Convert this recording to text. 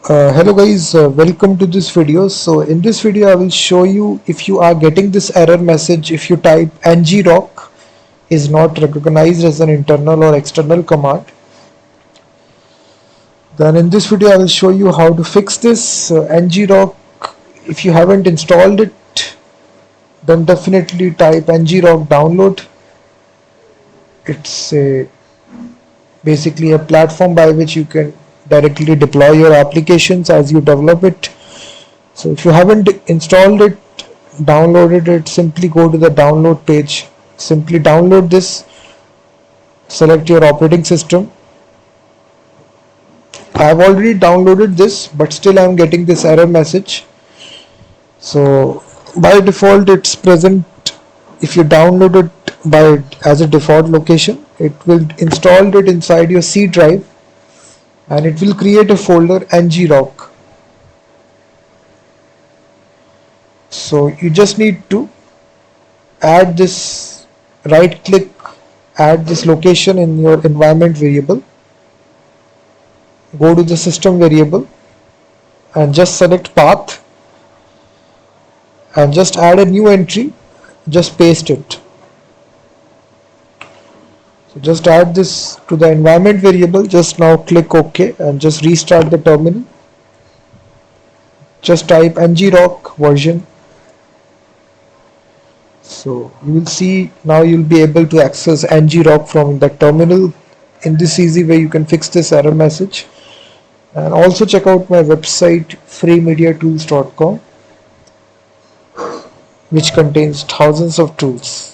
Hello guys, welcome to this video. So in this video I will show you if you are getting this error message if you type ngrok is not recognized as an internal or external command. Then in this video I will show you how to fix this ngrok. If you haven't installed it, then definitely type ngrok download. It's basically a platform by which you can directly deploy your applications as you develop it. So if you haven't installed it, downloaded it, simply go to the download page, simply download this, select your operating system. I have already downloaded this, but still I am getting this error message. So by default it's present. If you download it as a default location, it will install it inside your C drive and it will create a folder ngrok. So you just need to add this, right click, add this location in your environment variable, go to the system variable and just select path and just add a new entry, just paste it. So just add this to the environment variable, just now click OK and just restart the terminal. Just type ngrok version. So you will see now you'll be able to access ngrok from the terminal. In this easy way you can fix this error message. And also check out my website freemediatools.com, which contains thousands of tools.